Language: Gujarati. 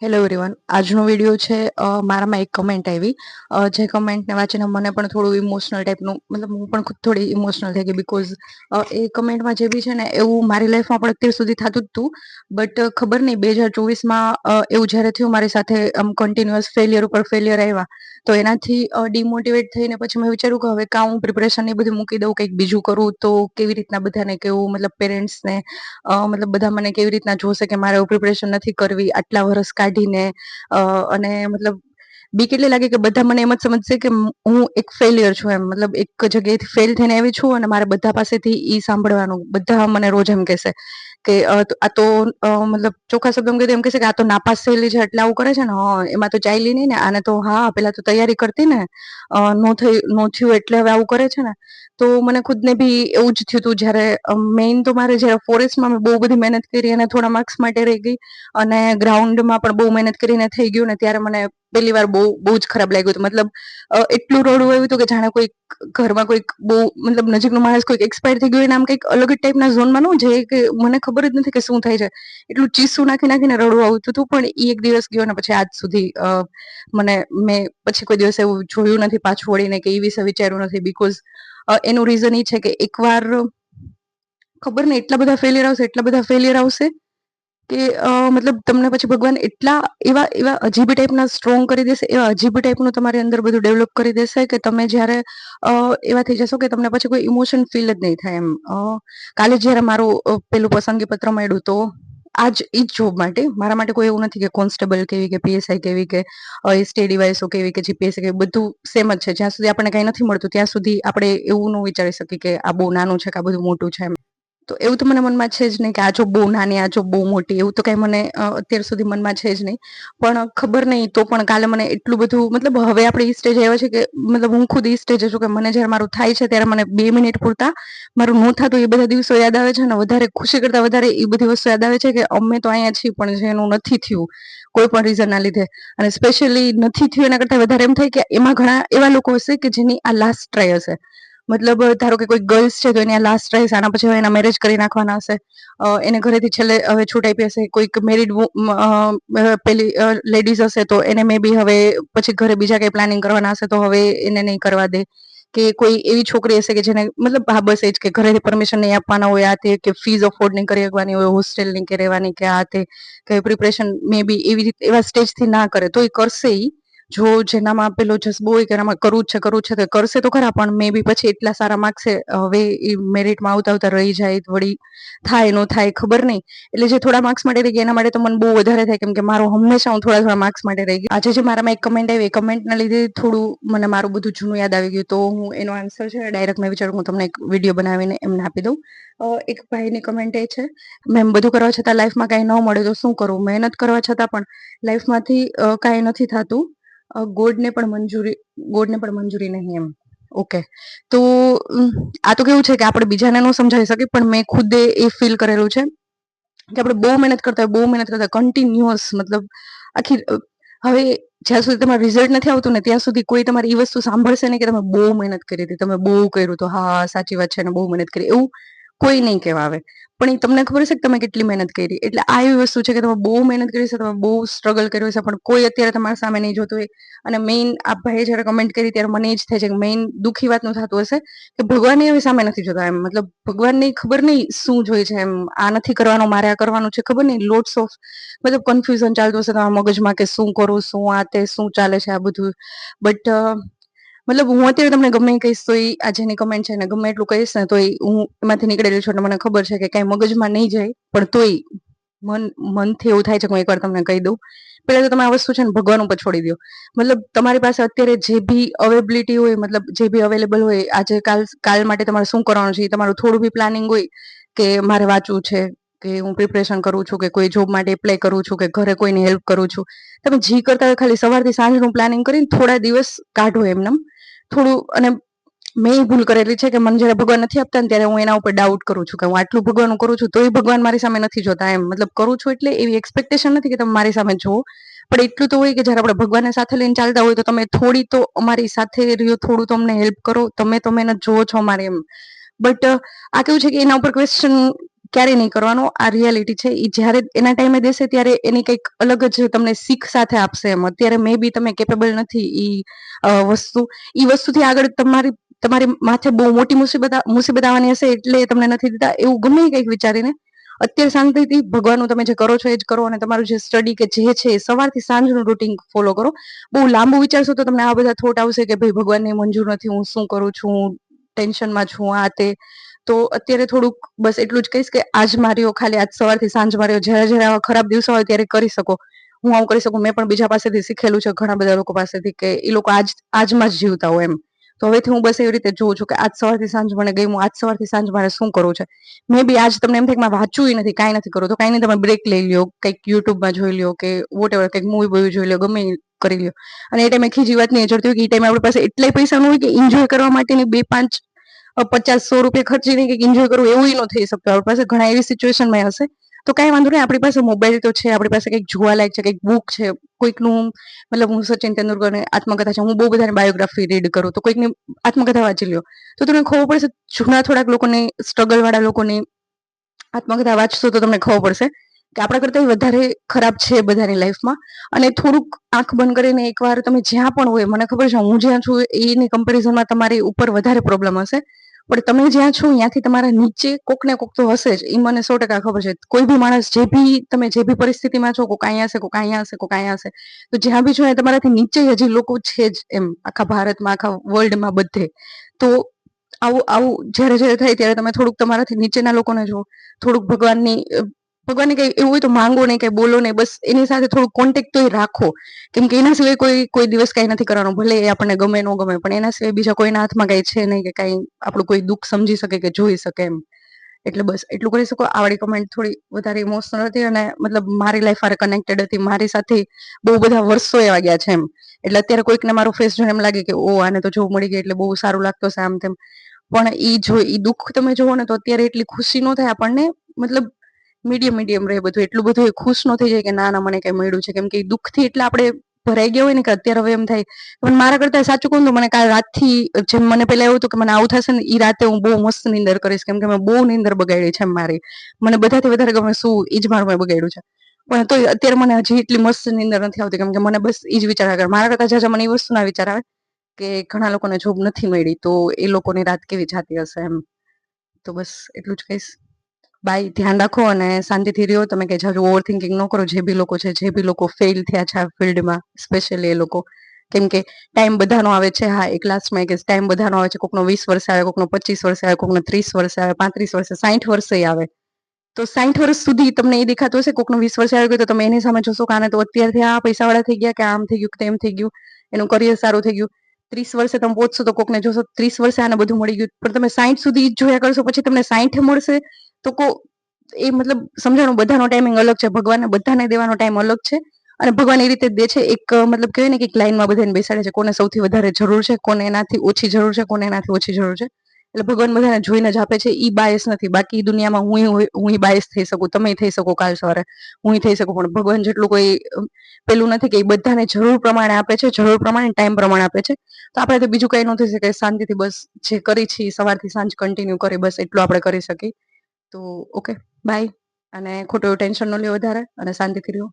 હેલો એવરીવન, આજનો વિડીયો છે મારામાં એક કમેન્ટ આવી જે કમેન્ટને વાંચીને મને પણ થોડું ઇમોશનલ ટાઈપનું મતલબ હું પણ ખુદ થોડી ઇમોશનલ થઈ ગઈ બિકોઝ એ કમેન્ટમાં જે બી છે ને એવું મારી લાઈફમાં પણ અત્યાર સુધી થતું જ હતું. બટ ખબર નહીં 2024માં એવું જ્યારે થયું મારી સાથે કન્ટિન્યુઅસ ફેલિયર ઉપર ફેલિયર આવ્યા તો એનાથી ડિમોટિવેટ થઈને પછી મેં વિચાર્યું કે હવે કાં હું પ્રિપરેશન એ બધું મૂકી દઉં, કંઈક બીજું કરું તો કેવી રીતના બધાને કેવું, મતલબ પેરેન્ટ્સને મતલબ બધા મને કેવી રીતના જોશે કે મારે પ્રિપરેશન નથી કરવી આટલા વર્ષ કાઢીને. અને મતલબ બીક એટલી લાગે કે બધા મને એમ જ સમજશે કે હું એક ફેલિયર છું, એમ મતલબ એક જગ્યાએથી ફેલ થઈને આવી છું અને મારે બધા પાસેથી ઈ સાંભળવાનું, બધા મને રોજ એમ કહેશે કે આ તો મતલબ ચોખ્ખા શબ્દોમાં કીધું એમ કહેશે કે આ તો નાપાસ થયેલી છે એટલે આવું કરે છે ને, એમાં તો ચાલી નહીં ને, આને તો હા પેલા તો તૈયારી કરતી ને, નો થયું એટલે હવે આવું કરે છે ને. તો મને ખુદને બી એવું જ થયું હતું જ્યારે મેઇન તો મારે જ્યારે ફોરેસ્ટમાં મેં બહુ બધી મહેનત કરી અને થોડા માર્ક્સ માટે રહી ગઈ અને ગ્રાઉન્ડમાં પણ બહુ મહેનત કરીને થઈ ગયું ને ત્યારે મને પહેલી વાર બહુ જ ખરાબ લાગ્યું હતું. મતલબ એટલું રડવું આવ્યું હતું કે જાણે કોઈક ઘરમાં કોઈક બહુ મતલબ નજીકનો માણસ કોઈક એક્સપાયર થઈ ગયું, આમ કંઈક અલગ જ ટાઈપના ઝોનમાં ન જાય કે મને ખબર જ નથી કે શું થાય છે, એટલું ચીસું નાખીને રડવું આવતું હતું. પણ એ એક દિવસ ગયો ને પછી આજ સુધી મેં પછી કોઈ દિવસ એવું જોયું નથી પાછું વળીને કે એ વિશે વિચાર્યું નથી. બિકોઝ એનું રીઝન એ છે કે એકવાર ખબર ને એટલા બધા ફેલિયર આવશે કે મતલબ તમને પછી ભગવાન એટલા એવા અજીબી ટાઈપના સ્ટ્રોંગ કરી દેશે, એવા અજીબી ટાઈપનું તમારી અંદર બધું ડેવલપ કરી દેશે કે તમે જ્યારે એવા થઈ જશો કે તમને પછી કોઈ ઇમોશન ફીલ જ નહીં થાય એમ. કાલે જ્યારે મારું પેલું પસંદગી પત્ર મળ્યું તો ઈ જ જોબ માટે, મારા માટે કોઈ એવું નથી કે કોન્સ્ટેબલ કેવી કે પીએસઆઈ કેવી કે સ્ટડી વાઇસો કેવી કે જીપીએસસી કેવી, બધું સેમ જ છે. જ્યાં સુધી આપણને કંઈ નથી મળતું ત્યાં સુધી આપણે એવું ન વિચારી શકીએ કે આ બહુ નાનું છે કે આ બધું મોટું છે એમ. તો એવું તો મને મનમાં છે જ નહીં કે આ જોબ બહુ નાની, આ જોબ બહુ મોટી, એવું તો કંઈ મને અત્યાર સુધી મનમાં છે જ નહીં. પણ ખબર નહીં તો પણ કાલે મને એટલું બધું, મતલબ હવે આપણે ઈ સ્ટેજ આવ્યા છે કે મતલબ હું ખુદ ઈ સ્ટેજે છું કે મને જ્યારે મારું થાય છે ત્યારે મને 2 મિનિટ પૂરતા મારું ન થતું એ બધા દિવસો યાદ આવે છે ને વધારે ખુશી કરતા વધારે એ બધી વસ્તુ યાદ આવે છે કે અમે તો અહીંયા છીએ પણ જેનું નથી થયું કોઈ પણ રીઝનના લીધે, અને સ્પેશિયલી નથી થયું એના કરતાં વધારે એમ થાય કે એમાં ઘણા એવા લોકો હશે કે જેની આ લાસ્ટ ટ્રાય હશે. મતલબ ધારો કે કોઈ ગર્લ્સ છે તો એની આ લાસ્ટ ટ્રાય હશે, આના પછી એના મેરેજ કરી નાખવાના હશે, એને ઘરેથી છેલ્લે હવે છૂટ આપી હશે. કોઈક મેરિડ પેલી લેડીઝ હશે તો એને મે બી હવે પછી ઘરે બીજા કંઈ પ્લાનિંગ કરવાના હશે તો હવે એને નહીં કરવા દે. કે કોઈ એવી છોકરી હશે કે જેને મતલબ હા બસ એ જ કે ઘરેથી પરમિશન નહીં આપવાના હોય, આ તે કે ફીઝ અફોર્ડ નહીં કરી શકવાની હોય, હોસ્ટેલની કે રહેવાની કે આ તે કે પ્રિપરેશન મે બી એવી રીતે એવા સ્ટેજથી ના કરે તો એ કરશે. ઈ જો જેનામાં પેલો જઝ્બો હોય કે એનામાં કરવું જ છે તો કરશે તો ખરા, પણ મે બી પછી એટલા સારા માર્ક્સે હવે એ મેરિટમાં આવતા રહી જાય, વળી થાય ન થાય ખબર નહીં. એટલે જે થોડા માર્ક્સ માટે રહી ગયા એના માટે તો મને બહુ વધારે થાય, કેમ કે મારો હંમેશા હું થોડા માર્ક્સ માટે રહી ગઈ. આજે જે મારામાં એક કમેન્ટ આવી, એ કમેન્ટના લીધે થોડું મને મારું બધું જૂનું યાદ આવી ગયું. તો હું એનો આન્સર છે ડાયરેક્ટ મેં વિચાર્યું હું તમને એક વિડીયો બનાવીને એમને આપી દઉં. એક ભાઈની કમેન્ટ એ છે, મેમ બધું કરવા છતાં લાઈફમાં કાંઈ ન મળે તો શું કરવું, મહેનત કરવા છતાં પણ લાઈફમાંથી કાંઈ નથી થતું, ગોડને પણ મંજૂરી નહીં એમ. ઓકે, તો આ તો કેવું છે કે આપણે બીજાને ન સમજાવી શકીએ પણ મેં ખુદે એ ફીલ કરેલું છે કે આપણે બહુ મહેનત કરતા હોય કન્ટિન્યુઅસ, મતલબ આખી હવે જ્યાં સુધી તમારું રિઝલ્ટ નથી આવતું ને ત્યાં સુધી કોઈ તમારી એ વસ્તુ સાંભળશે નહીં કે તમે બહુ મહેનત કરી હતી, તમે બહુ કર્યું, તો હા સાચી વાત છે ને બહુ મહેનત કરી, એવું કોઈ નહીં કહેવા આવે. પણ એ તમને ખબર છે કે તમે કેટલી મહેનત કરી. એટલે આ એવી વસ્તુ છે કે તમે બહુ મહેનત કરી છે, તમે બહુ સ્ટ્રગલ કર્યું છે, પણ કોઈ અત્યારે તમારા સામે નહીં જોતું હોય. અને મેઇન આ ભાઈએ જ્યારે કમેન્ટ કરી ત્યારે મને એ જ થાય છે કે મેઇન દુઃખી વાતનું થતું હશે કે ભગવાનને હવે સામે નથી જોતા એમ. મતલબ ભગવાનને ખબર નહીં શું જોઈએ છે એમ, આ નથી કરવાનું મારે આ કરવાનું છે, ખબર નહીં લોટ્સ ઓફ મતલબ કન્ફ્યુઝન ચાલતું હશે તમારા મગજમાં કે શું કરું, શું આ તે શું ચાલે છે આ બધું. બટ મતલબ હું અત્યારે તમને ગમે એ કહીશ તો આ જેની કમેન્ટ છે ને ગમે એટલું કહીશ ને તો હું એમાંથી નીકળેલી છું એટલે મને ખબર છે કે કાંઈ મગજમાં નહીં જાય, પણ તોય મનથી એવું થાય છે કે હું એકવાર તમને કહી દઉં. પહેલા તો તમે આ વસ્તુ છે ને ભગવાન ઉપર છોડી દો. મતલબ તમારી પાસે અત્યારે જે બી અવેબિલિટી હોય, મતલબ જે બી અવેલેબલ હોય, આજે કાલ માટે તમારે શું કરવાનું છે, તમારું થોડું બી પ્લાનિંગ હોય કે મારે વાંચવું છે, કે હું પ્રિપરેશન કરું છું, કે કોઈ જોબ માટે એપ્લાય કરું છું, કે ઘરે કોઈની હેલ્પ કરું છું, તમે જી કરતા હોય ખાલી સવારથી સાંજનું પ્લાનિંગ કરીને થોડા દિવસ કાઢો એમનેમ થોડું. અને મેં એ ભૂલ કરેલી છે કે મને જ્યારે ભગવાન નથી આપતા ને ત્યારે હું એના ઉપર ડાઉટ કરું છું કે હું આટલું ભગવાનનું કરું છું તોય ભગવાન મારી સામે નથી જોતા એમ. મતલબ કરું છું એટલે એવી એક્સપેક્ટેશન નથી કે તમે મારી સામે જુઓ, પણ એટલું તો હોય કે જ્યારે આપણે ભગવાનને સાથે લઈને ચાલતા હોય તો તમે થોડી તો અમારી સાથે રહ્યો, થોડું તો અમને હેલ્પ કરો, તમે તો મહેનત જુઓ છો અમારે એમ. બટ આ કેવું છે કે એના ઉપર ક્વેશ્ચન ક્યારેય નહીં કરવાનો. આ રિયાલિટી છે. એ જ્યારે એના ટાઈમે દેશે ત્યારે એની કંઈક અલગ જ તમને શીખ સાથે આપશે એમ. અત્યારે મે બી તમે કેપેબલ નથી ઈ વસ્તુથી આગળ તમારી માથે બહુ મોટી મુસીબત આવવાની હશે એટલે તમને નથી દેતા. એવું ગમે કંઈક વિચારીને અત્યારે શાંતિથી ભગવાનનું તમે જે કરો છો એ જ કરો, અને તમારું જે સ્ટડી કે જે છે એ સવારથી સાંજનું રૂટીન ફોલો કરો. બહુ લાંબુ વિચારશો તો તમને આ બધા થોટ આવશે કે ભાઈ ભગવાનને મંજૂર નથી, હું શું કરું છું, હું ટેન્શનમાં છું, આ તે. તો અત્યારે થોડુંક બસ એટલું જ કહીશ કે આજ માર્યો, ખાલી આજ સવારથી સાંજ માર્યો, જ્યારે જ્યારે આવા ખરાબ દિવસો હોય ત્યારે કરી શકો. હું આવું કરી શકું. મેં પણ બીજા પાસેથી શીખેલું છે, ઘણા બધા લોકો પાસેથી, કે એ લોકો આજમાં જ જીવતા હોય એમ. તો હવેથી હું બસ એવી રીતે જોઉં છું કે આજ સવારથી સાંજ મને ગઈ, આજ સવારથી સાંજ મારે શું કરવું છે. મે બી આજ તમને એમ થાય કે મારે વાંચવું નથી, કાંઈ નથી કરવું, તો કાંઈ નહીં, તમે બ્રેક લઈ લ્યો, કંઈક યુટ્યુબમાં જોઈ લ્યો કે વોટ એવર, કંઈક મૂવી બૂવી જોઈ લ્યો, ગમે કરી લ્યો. અને એ ટાઈમે ખીજી વાત નહીં ચડતી હોય કે એ ટાઈમે આપણી પાસે એટલાય પૈસા ન હોય કે એન્જોય કરવા માટેની 2-5 50-100 રૂપિયા ખર્ચીને કંઈક એન્જોય કરવું એવું ન થઈ શકતું. આપણી પાસે ઘણા એવી સિચ્યુએશનમાં હશે તો કાંઈ વાંધો નહીં, આપણી પાસે મોબાઈલ તો છે, આપણી પાસે કંઈક જોવાલાયક છે, કંઈક બુક છે, કોઈકનું, મતલબ હું સચિન તેંડુલકરની આત્મકથા છે, હું બહુ બધાની બાયોગ્રાફી રીડ કરું, તો કોઈકની આત્મકથા વાંચી લ્યો તો તમને ખબર પડશે. જૂના થોડાક લોકોની, સ્ટ્રગલ વાળા લોકોની આત્મકથા વાંચશો તો તમને ખબર પડશે કે આપણા કરતાં વધારે ખરાબ છે બધાની લાઈફમાં. અને થોડુંક આંખ બંધ કરીને એકવાર તમે જ્યાં પણ હોય, મને ખબર છે હું જ્યાં છું એની કમ્પેરિઝનમાં તમારી ઉપર વધારે પ્રોબ્લેમ હશે, પણ તમે જ્યાં છો ત્યાંથી તમારા નીચે કોક ને કોક તો હશે જ. એ મને 100% ખબર છે. કોઈ બી માણસ, તમે જે બી પરિસ્થિતિમાં છો, કોક અહીંયા હશે, કોક અહીંયા હશે, કોક અહીંયા હશે, તો જ્યાં બી છો એ તમારાથી નીચે હજી લોકો છે જ એમ, આખા ભારતમાં, આખા વર્લ્ડમાં, બધે. તો આવું જ્યારે જ્યારે થાય ત્યારે તમે થોડુંક તમારાથી નીચેના લોકોને જુઓ, થોડુંક ભગવાનને કઈ એવું હોય તો માંગો નહીં, કઈ બોલો નહીં, બસ એની સાથે થોડુંક કોન્ટેક્ટ તો રાખો. કેમ કે એના સિવાય કોઈ દિવસ કઈ નથી કરવાનું. ભલે એ આપણને ગમે ન ગમે, પણ એના સિવાય બીજા કોઈના હાથમાં કઈ છે નહીં કે કઈ આપણું કોઈ દુઃખ સમજી શકે કે જોઈ શકે એમ. એટલે બસ એટલું કરી શકો. આવડી કમેન્ટ થોડી વધારે ઇમોશનલ હતી અને મતલબ મારી લાઈફ હારે કનેક્ટેડ હતી. મારી સાથે બહુ બધા વર્ષો એવા ગયા છે એમ. એટલે અત્યારે કોઈકને મારો ફેસ જોઈને એમ લાગે કે ઓ આને તો જોબ મળી ગઈ એટલે બહુ સારું લાગતો છે આમ તેમ, પણ ઈ દુઃખ તમે જોવો ને તો અત્યારે એટલી ખુશી ન થાય આપણને. મતલબ મીડિયમ રહે બધું, એટલું બધું ખુશ ન થઈ જાય કે ના મને કઈ મળ્યું છે. કેમ કે દુઃખથી એટલે આપણે ભરાઈ ગયા હોય ને કે અત્યારે હવે એમ થાય. પણ મારા કરતા સાચું કહું તો મને કાલ રાતથી, જેમ મને પેલા એવું હતું કે મને આવું થશે ને, ઈ રાતે હું બહુ મસ્ત નીંદર કરીશ. કેમ કે મેં બહુ નીંદર બગાડી છે મારી. મને બધાથી વધારે ગમે શું, ઈ જ મારું મેં બગાડ્યું છે. પણ તોય અત્યારે મને હજી એટલી મસ્ત નીંદર નથી આવતી. કેમ કે મને બસ ઈ જ વિચાર આવે. મારા કરતા જાજા મને એ વસ્તુ ના વિચાર આવે કે ઘણા લોકોને જોબ નથી મળી તો એ લોકોની રાત કેવી જાતી હશે એમ. તો બસ એટલું જ કહીશ. બાય. ધ્યાન રાખો અને શાંતિથી રહ્યો. તમે કઈ જાજુ ઓવર થિંકિંગ ન કરો. જે બી લોકો છે, જે બી લોકો ફેલ થયા છે આ ફિલ્ડમાં, સ્પેશિયલી એ લોકો. કેમ કે ટાઈમ બધાનો આવે છે. હા, એક લાસ્ટમાં એક ટાઈમ બધાનો આવે છે. કોકનો 20 વર્ષે આવે, કોકનો 25 વર્ષે આવે, કોકનો 30 વર્ષે આવે, 35 વર્ષે, 60 વર્ષે આવે. તો 60 વર્ષ સુધી તમને એ દેખાતું હશે. કોકનો 20 વર્ષે આવી ગયો તો તમે એની સામે જોશો કે આને તો અત્યારથી આ પૈસાવાળા થઈ ગયા, કે આમ થઈ ગયું, કે તેમ થઈ ગયું, એનું કરિયર સારું થઈ ગયું. 30 વર્ષે તમે પહોંચશો તો કોકને જોશો 30 વર્ષે આને બધું મળી ગયું, પણ તમે 60 સુધી જોયા કરશો, પછી તમને 60 મળશે તો એ મતલબ સમજાણું. બધાનો ટાઈમિંગ અલગ છે. ભગવાનને બધાને દેવાનો ટાઈમ અલગ છે અને ભગવાન એ રીતે દે છે. એક મતલબ કહેવાય ને કે એક લાઈનમાં બધાને બેસાડે છે. કોને સૌથી વધારે જરૂર છે, કોને એનાથી ઓછી જરૂર છે, કોને એનાથી ઓછી જરૂર છે. એટલે ભગવાન બધાને જોઈને જ આપે છે. ઈ બાયસ નથી. બાકી દુનિયામાં હું બાયસ થઈ શકું, તમે થઈ શકો, કાલ સવારે હું થઈ શકું, પણ ભગવાન જેટલું કોઈ પેલું નથી કે એ બધાને જરૂર પ્રમાણે આપે છે, જરૂર પ્રમાણે, ટાઈમ પ્રમાણે આપે છે. તો આપણે તો બીજું કઈ ન થઈ શકે. શાંતિથી બસ જે કરી છે સવારથી સાંજ કન્ટિન્યુ કરી, બસ એટલું આપણે કરી શકીએ. તો ઓકે, બાય. અને ખોટું ટેન્શન ન લ્યો વધારે અને શાંતિથી રહ્યો.